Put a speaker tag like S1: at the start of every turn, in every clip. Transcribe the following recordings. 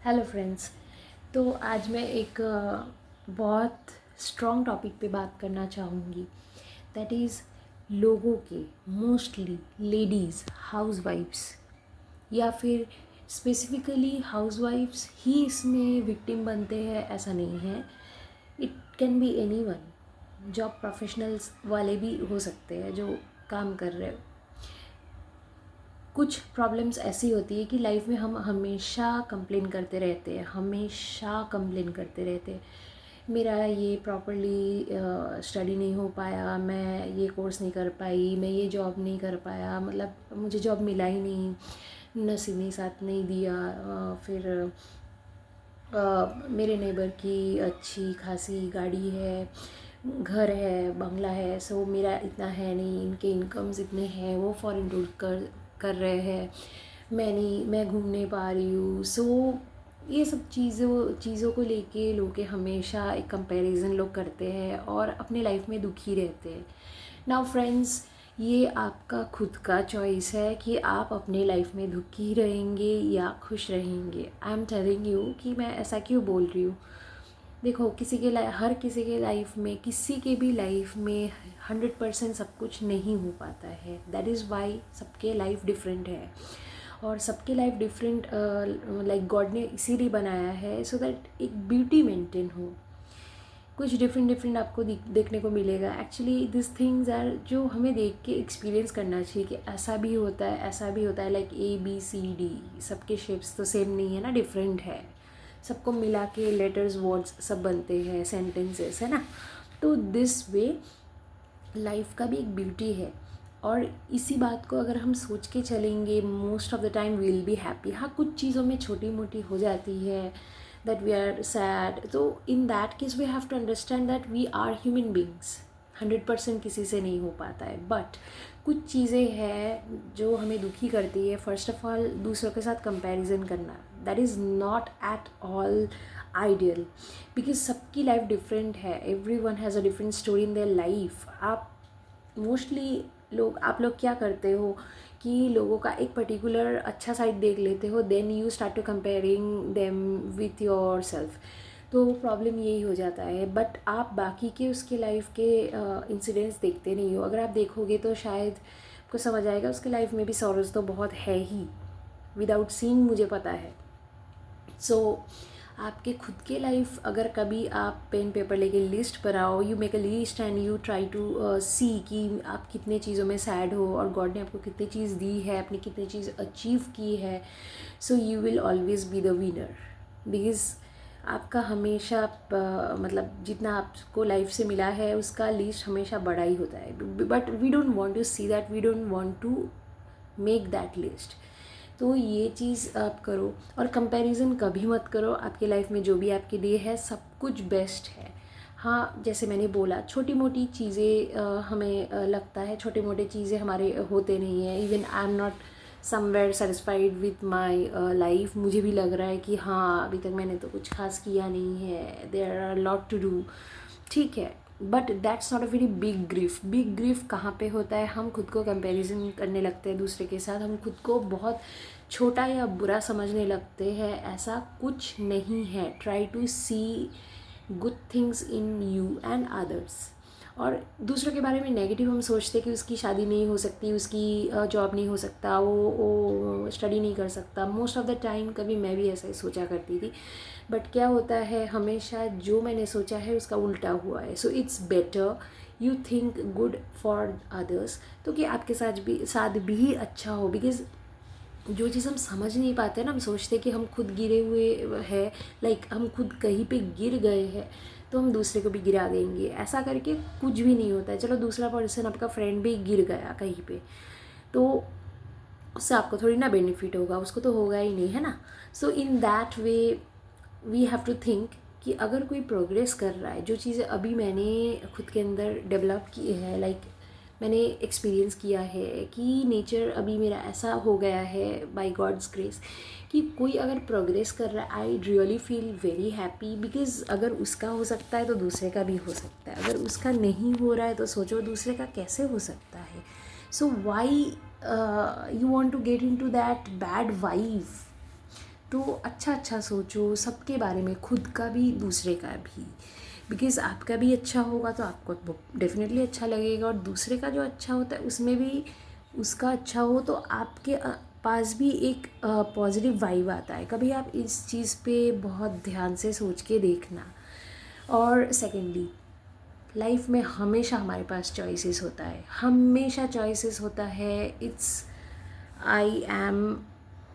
S1: Hello friends. तो आज मैं एक बहुत स्ट्रॉन्ग टॉपिक पे बात करना चाहूँगी। दैट इज़ लोगों के, मोस्टली लेडीज़ हाउसवाइफ्स या फिर स्पेसिफिकली हाउसवाइफ्स ही इसमें विक्टिम बनते हैं, ऐसा नहीं है। It can be any one. Job professionals वाले भी हो सकते हैं जो काम कर रहे हो। कुछ प्रॉब्लम्स ऐसी होती है कि लाइफ में हम हमेशा कंप्लेन करते रहते हैं, हमेशा कंप्लेन करते रहते हैं। मेरा ये प्रॉपरली स्टडी नहीं हो पाया, मैं ये कोर्स नहीं कर पाई, मैं ये जॉब नहीं कर पाया, मतलब मुझे जॉब मिला ही नहीं, नसीब ने साथ नहीं दिया। फिर मेरे नेबर की अच्छी खासी गाड़ी है, घर है, बंगला है, सो मेरा इतना है नहीं, इनके इनकम्स इतने हैं, वो फॉरेन टूर कर रहे हैं, मैं घूम नहीं पा रही हूँ। सो ये सब चीज़ों को लेके लोग हमेशा एक कंपैरिजन लोग करते हैं और अपने लाइफ में दुखी रहते हैं। नाउ फ्रेंड्स, ये आपका खुद का चॉइस है कि आप अपने लाइफ में दुखी रहेंगे या खुश रहेंगे। आई एम टेलिंग यू कि मैं ऐसा क्यों बोल रही हूँ। देखो, हर किसी के लाइफ में, किसी के भी लाइफ में 100% सब कुछ नहीं हो पाता है। दैट इज़ वाई सबके लाइफ डिफरेंट है और सबके लाइफ डिफरेंट लाइक गॉड ने इसीलिए बनाया है सो दैट एक ब्यूटी मेंटेन हो। कुछ डिफरेंट डिफरेंट आपको देखने को मिलेगा। एक्चुअली दिस थिंग्स आर जो हमें देख के एक्सपीरियंस करना चाहिए कि ऐसा भी होता है, ऐसा भी होता है। लाइक ABCD, सबके शेप्स तो सेम नहीं है ना, डिफरेंट है। सबको मिला के लेटर्स, वर्ड्स सब बनते हैं, सेंटेंसेस, है ना। तो दिस वे लाइफ का भी एक ब्यूटी है और इसी बात को अगर हम सोच के चलेंगे, most of the time we will be happy. हाँ, कुछ चीज़ों में छोटी मोटी हो जाती है दैट वी आर सैड, तो in that case we have to understand that we are human beings. 100% किसी से नहीं हो पाता है, बट कुछ चीज़ें हैं जो हमें दुखी करती है। फर्स्ट ऑफ ऑल, दूसरों के साथ कंपैरिजन करना, that is not at all ideal, because सबकी लाइफ डिफरेंट है। Every one has a different story in their life. आप लोग क्या करते हो कि लोगों का एक पर्टिकुलर अच्छा साइड देख लेते हो, then you start to comparing them with yourself. तो प्रॉब्लम यही हो जाता है। बट आप बाकी के उसके लाइफ के इंसिडेंट्स देखते नहीं हो। अगर आप देखोगे तो शायद आपको समझ आएगा उसके लाइफ में भी सॉरोज तो बहुत है ही, विदाउट सीइंग मुझे पता है। सो आपके खुद के लाइफ, अगर कभी आप पेन पेपर लेके लिस्ट बनाओ, you make a list and you try to see कि आप कितने चीज़ों में सैड हो और गॉड ने आपको कितनी चीज़ दी है, आपने कितनी चीज़ अचीव की है। So you will always be the winner, because आपका हमेशा मतलब जितना आपको लाइफ से मिला है उसका लिस्ट हमेशा बड़ा ही होता है। But we don't want to see that, we don't want to make that list. तो ये चीज़ आप करो और कंपैरिजन कभी मत करो। आपके लाइफ में जो भी आपके लिए है सब कुछ बेस्ट है। हाँ, जैसे मैंने बोला, छोटी मोटी चीज़ें हमें लगता है छोटे मोटे चीज़ें हमारे होते नहीं हैं। Even I am not somewhere satisfied with my life. मुझे भी लग रहा है कि हाँ, अभी तक मैंने तो कुछ खास किया नहीं है, there are lot to do, ठीक है। But that's not a very big grief. Big grief कहाँ पे होता है, हम खुद को कंपैरिजन करने लगते हैं दूसरे के साथ, हम खुद को बहुत छोटा या बुरा समझने लगते हैं। ऐसा कुछ नहीं है। Try to see good things in you and others. और दूसरों के बारे में नेगेटिव हम सोचते कि उसकी शादी नहीं हो सकती, उसकी जॉब नहीं हो सकता, वो स्टडी नहीं कर सकता। मोस्ट ऑफ द टाइम कभी मैं भी ऐसा ही सोचा करती थी। बट क्या होता है, हमेशा जो मैंने सोचा है उसका उल्टा हुआ है। सो it's better you think good for others, तो कि आपके साथ भी अच्छा हो। बिकॉज जो चीज़ हम समझ नहीं पाते ना, हम सोचते कि हम खुद गिरे हुए हैं, लाइक हम खुद कहीं पे गिर गए हैं तो हम दूसरे को भी गिरा देंगे। ऐसा करके कुछ भी नहीं होता है। चलो, दूसरा पर्सन, आपका फ्रेंड भी गिर गया कहीं पे, तो उससे आपको थोड़ी ना बेनिफिट होगा, उसको तो होगा ही नहीं, है ना। So in that way we have to think कि अगर कोई प्रोग्रेस कर रहा है, जो चीज़ें अभी मैंने खुद के अंदर डेवलप की है, लाइक मैंने एक्सपीरियंस किया है कि नेचर अभी मेरा ऐसा हो गया है बाय गॉड्स ग्रेस कि कोई अगर प्रोग्रेस कर रहा है, I really feel very happy. Because अगर उसका हो सकता है तो दूसरे का भी हो सकता है, अगर उसका नहीं हो रहा है तो सोचो दूसरे का कैसे हो सकता है। So why you want to get into that bad vibe. तो अच्छा सोचो सबके बारे में, खुद का भी दूसरे का भी, बिकॉज़ आपका भी अच्छा होगा तो आपको डेफिनेटली अच्छा लगेगा, और दूसरे का जो अच्छा होता है उसमें भी उसका अच्छा हो तो आपके पास भी एक पॉजिटिव वाइब आता है। कभी आप इस चीज़ पे बहुत ध्यान से सोच के देखना। और सेकेंडली, लाइफ में हमेशा हमारे पास चॉइसेस होता है, हमेशा चॉइसेस होता है। It's I am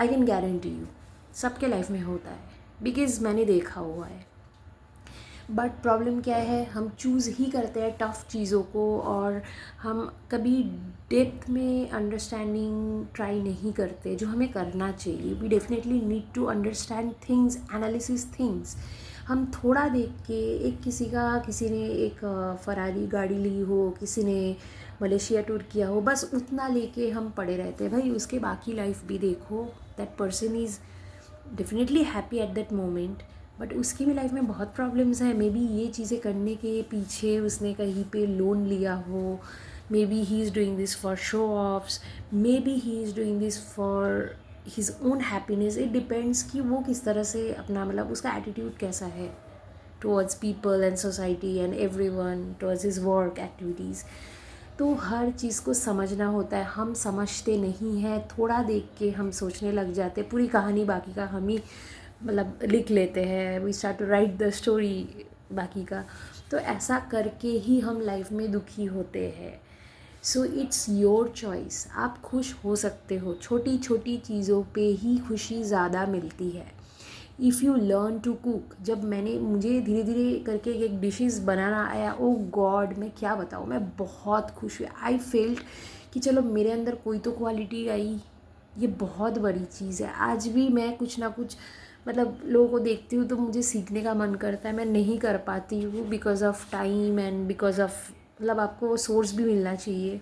S1: I can guarantee you सबके लाइफ में होता है, बिकॉज़ मैंने देखा हुआ है। बट प्रॉब्लम क्या है, हम चूज़ ही करते हैं टफ़ चीज़ों को, और हम कभी डेप्थ में अंडरस्टैंडिंग ट्राई नहीं करते जो हमें करना चाहिए। We definitely need to understand things, analysis things. हम थोड़ा देख के, किसी ने एक फरारी गाड़ी ली हो, किसी ने मलेशिया टूर किया हो, बस उतना लेके हम पड़े रहते हैं। भाई उसके बाकी लाइफ भी देखो। That person is definitely happy at that moment, but उसकी भी लाइफ में बहुत प्रॉब्लम्स हैं। मे बी ये चीज़ें करने के पीछे उसने कहीं पे लोन लिया हो, may be he is doing this for show offs, may be he is doing this for his own happiness. It depends कि वो किस तरह से अपना, मतलब उसका एटीट्यूड कैसा है towards people and society and everyone, towards his work activities. तो हर चीज़ को समझना होता है, हम समझते नहीं हैं। थोड़ा देख के हम सोचने लग जाते हैं, पूरी कहानी बाकी का हम ही मतलब लिख लेते हैं। We start to write the story बाकी का। तो ऐसा करके ही हम लाइफ में दुखी होते हैं। So it's your choice. आप खुश हो सकते हो, छोटी छोटी चीज़ों पे ही खुशी ज़्यादा मिलती है। If you learn to cook, जब मुझे धीरे धीरे करके एक डिशेस बनाना आया, ओ गॉड मैं क्या बताऊँ, मैं बहुत खुश हुई। आई फेल्ट कि चलो मेरे अंदर कोई तो क्वालिटी आई, ये बहुत बड़ी चीज़ है। आज भी मैं कुछ ना कुछ मतलब लोगों को देखती हूँ तो मुझे सीखने का मन करता है, मैं नहीं कर पाती हूँ because of time and because of, मतलब आपको सोर्स भी मिलना चाहिए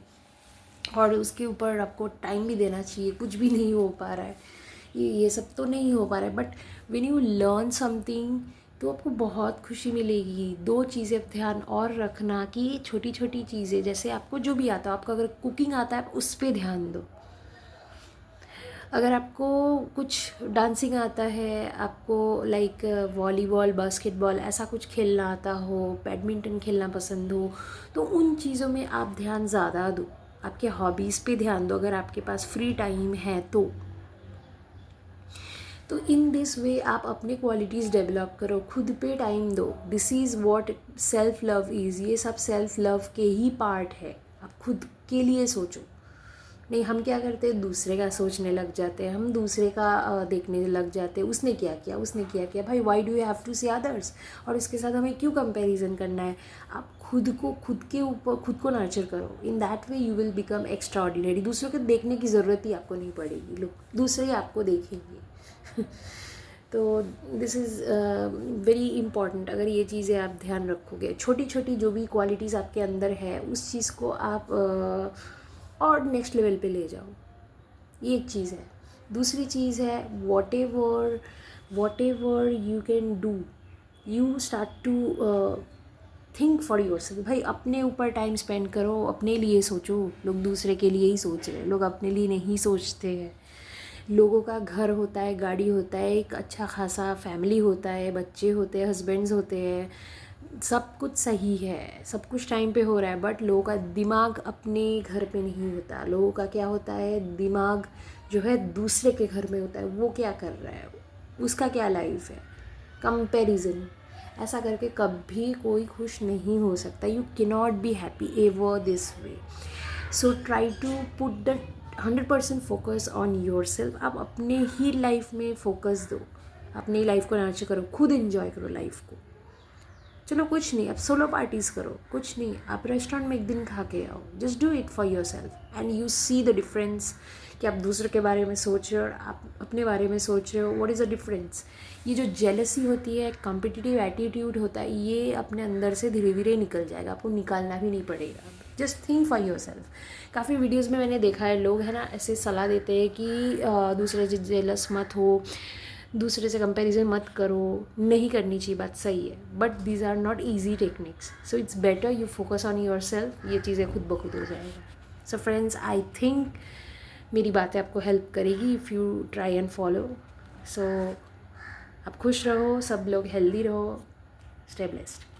S1: और उसके ऊपर आपको टाइम भी देना चाहिए। कुछ भी नहीं हो पा रहा है, ये सब तो नहीं हो पा रहा है। But when you learn something तो आपको बहुत खुशी मिलेगी। दो चीज़ें ध्यान और रखना कि छोटी छोटी चीज़ें, जैसे आपको जो भी आता हो, आपको अगर कुकिंग आता है आप उस पर ध्यान दो। अगर आपको कुछ डांसिंग आता है, आपको लाइक वॉलीबॉल, बास्केटबॉल ऐसा कुछ खेलना आता हो, बैडमिंटन खेलना पसंद हो, तो उन चीज़ों में आप ध्यान ज़्यादा दो। आपके हॉबीज़ पे ध्यान दो अगर आपके पास फ्री टाइम है तो इन दिस वे आप अपने क्वालिटीज़ डेवलप करो, खुद पे टाइम दो। This is what self love is. ये सब सेल्फ लव के ही पार्ट है। आप खुद के लिए सोचो। नहीं, हम क्या करते हैं, दूसरे का सोचने लग जाते हैं, हम दूसरे का देखने लग जाते हैं, उसने क्या किया, उसने क्या किया। भाई why do you have to see others, और उसके साथ हमें क्यों कंपैरिजन करना है। आप खुद के ऊपर खुद को नर्चर करो। इन that way you will become extra ordinary. दूसरों को देखने की ज़रूरत ही आपको नहीं पड़ेगी, लोग दूसरे आपको देखेंगे। तो दिस इज़ वेरी इम्पॉर्टेंट। अगर ये चीज़ें आप ध्यान रखोगे, छोटी छोटी जो भी क्वालिटीज़ आपके अंदर है उस चीज़ को आप और नेक्स्ट लेवल पे ले जाओ। ये एक चीज़ है। दूसरी चीज़ है, whatever you can do, you start to think for yourself. भाई अपने ऊपर टाइम स्पेंड करो, अपने लिए सोचो। लोग दूसरे के लिए ही सोच रहे हैं, लोग अपने लिए नहीं सोचते हैं। लोगों का घर होता है, गाड़ी होता है, एक अच्छा खासा फैमिली होता है, बच्चे होते हैं, हस्बैंड्स होते हैं, सब कुछ सही है, सब कुछ टाइम पे हो रहा है। बट लोगों का दिमाग अपने घर पे नहीं होता। लोगों का क्या होता है, दिमाग जो है दूसरे के घर में होता है। वो क्या कर रहा है, उसका क्या लाइफ है, कंपैरिजन। ऐसा करके कभी कोई खुश नहीं हो सकता। You can not be happy ever this way. So try to put the 100% focus on yourself. आप अपने ही लाइफ में फोकस दो, अपनी लाइफ को नर्चर करो, खुद एंजॉय करो लाइफ को। चलो कुछ नहीं, आप सोलो पार्टीज़ करो, कुछ नहीं, आप रेस्टोरेंट में एक दिन खा के आओ। Just do it for your self and you see the difference कि आप दूसरे के बारे में सोच रहे हो और आप अपने बारे में सोच रहे हो। What is the difference. ये जो जेलसी होती है, कॉम्पिटिटिव एटीट्यूड होता है, ये अपने अंदर से धीरे धीरे निकल जाएगा, आपको निकालना भी नहीं पड़ेगा। Just think for your self. काफ़ी वीडियोज़ में मैंने देखा है, लोग है ना ऐसे सलाह देते हैं कि दूसरे से जेलस मत हो, दूसरे से कंपैरिजन मत करो। नहीं करनी चाहिए, बात सही है, but these are not easy techniques. So it's better you focus on yourself. ये चीज़ें खुद ब खुद हो जाएगा। सो फ्रेंड्स, आई थिंक मेरी बातें आपको हेल्प करेगी if you try and follow. So आप खुश रहो, सब लोग हेल्दी रहो, स्टे ब्लेस्ड।